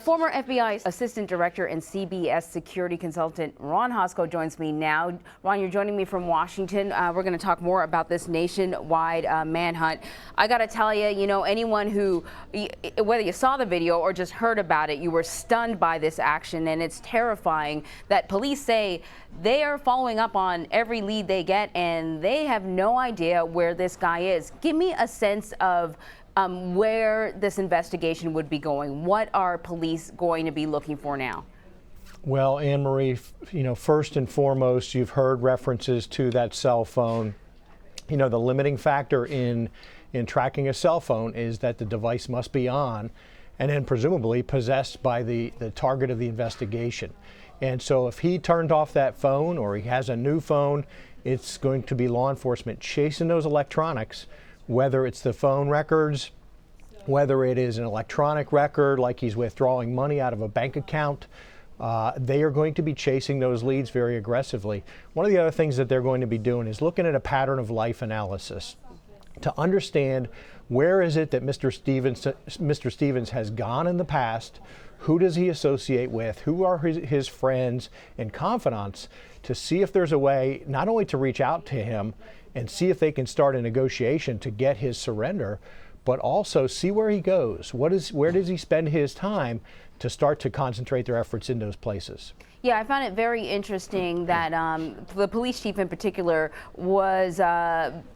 Former FBI Assistant Director and CBS security consultant Ron Hosko joins me now. Ron, you're joining me from Washington. We're going to talk more about this nationwide manhunt. I got to tell you, anyone who, whether you saw the video or just heard about it, you were stunned by this action, and it's terrifying that police say they are following up on every lead they get, and they have no idea where this guy is. Give me a sense of where this investigation would be going. What are police going to be looking for now? Well, Anne Marie, first and foremost, you've heard references to that cell phone. The limiting factor in tracking a cell phone is that the device must be on and then presumably possessed by the target of the investigation. And so if he turned off that phone or he has a new phone, it's going to be law enforcement chasing those electronics, whether it's the phone records, whether it is an electronic record like he's withdrawing money out of a bank account. They are going to be chasing those leads very aggressively. One of the other things that they're going to be doing is looking at a pattern of life analysis to understand where is it that Mr. Stevens has gone in the past, who does he associate with, who are his friends and confidants, to see if there's a way not only to reach out to him and see if they can start a negotiation to get his surrender, but also see where he goes. Where does he spend his time to start to concentrate their efforts in those places? Yeah, I found it very interesting that the police chief in particular was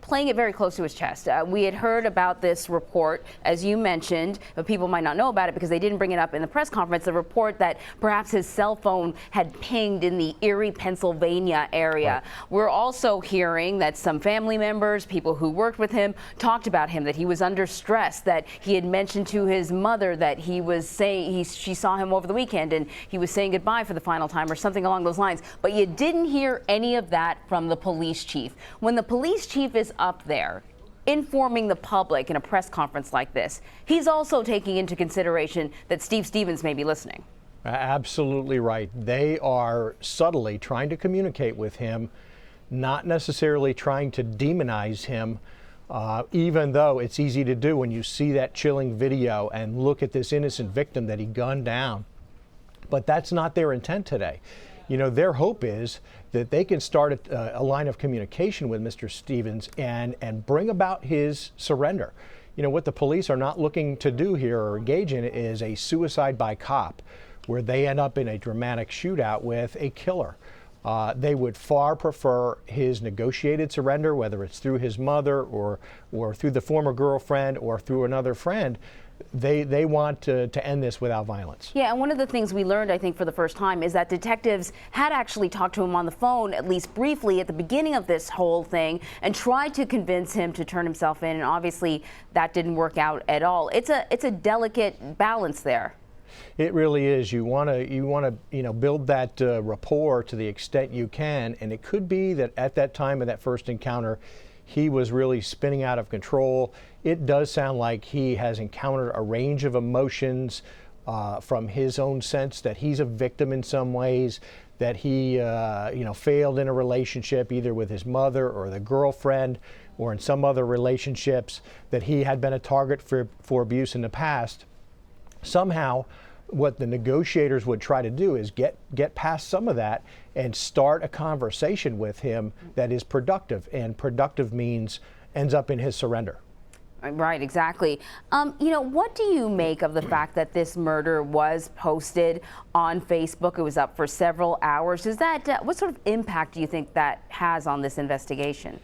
playing it very close to his chest. We had heard about this report, as you mentioned, but people might not know about it because they didn't bring it up in the press conference, the report that perhaps his cell phone had pinged in the Erie, Pennsylvania area. Right. We're also hearing that some family members, people who worked with him, talked about him, that he was under stress, that he had mentioned to his mother that he was saying, she saw him over the weekend and he was saying goodbye for the final time or something along those lines. But you didn't hear any of that from the police chief. When the police chief is up there informing the public in a press conference like this, he's also taking into consideration that Steve Stevens may be listening. Absolutely right. They are subtly trying to communicate with him, not necessarily trying to demonize him, even though it's easy to do when you see that chilling video and look at this innocent victim that he gunned down. But that's not their intent today. Their hope is that they can start a line of communication with Mr. Stevens and bring about his surrender. What the police are not looking to do here or engage in is a suicide by cop, where they end up in a dramatic shootout with a killer. They would far prefer his negotiated surrender, whether it's through his mother or through the former girlfriend or through another friend. They want to end this without violence. Yeah, and one of the things we learned, I think, for the first time is that detectives had actually talked to him on the phone, at least briefly, at the beginning of this whole thing, and tried to convince him to turn himself in, and obviously that didn't work out at all. It's a delicate balance there. It really is. You want to build that rapport to the extent you can, and it could be that at that time of that first encounter, he was really spinning out of control. It does sound like he has encountered a range of emotions from his own sense that he's a victim in some ways, that he failed in a relationship either with his mother or the girlfriend or in some other relationships, that he had been a target for abuse in the past. Somehow, what the negotiators would try to do is get past some of that and start a conversation with him that is productive, and productive means ends up in his surrender. Right, exactly. What do you make of the fact that this murder was posted on Facebook? It was up for several hours. What sort of impact do you think that has on this investigation?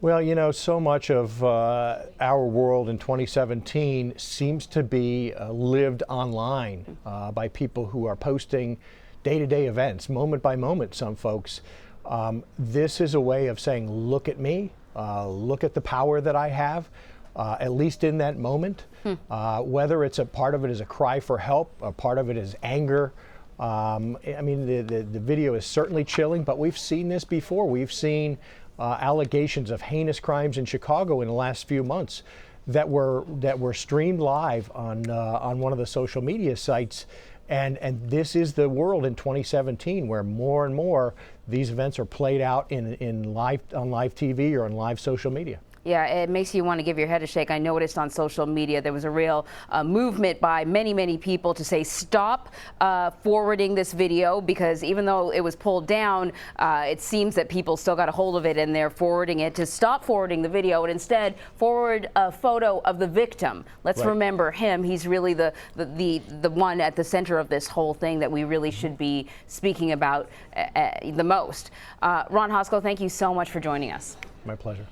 Well, so much of our world in 2017 seems to be lived online by people who are posting day-to-day events, moment by moment, some folks. This is a way of saying, look at me, look at the power that I have, at least in that moment. Whether it's a part of it is a cry for help, a part of it is anger. The video is certainly chilling, but we've seen this before. We've seen allegations of heinous crimes in Chicago in the last few months that were streamed live on one of the social media sites, and this is the world in 2017 where more and more these events are played out on live TV or on live social media. Yeah, it makes you want to give your head a shake. I noticed on social media there was a real movement by many people to say stop forwarding this video, because even though it was pulled down, it seems that people still got a hold of it and they're forwarding it. To stop forwarding the video and instead forward a photo of the victim. Let's remember him. He's really the one at the center of this whole thing that we really should be speaking about the most. Ron Hoskell, thank you so much for joining us. My pleasure.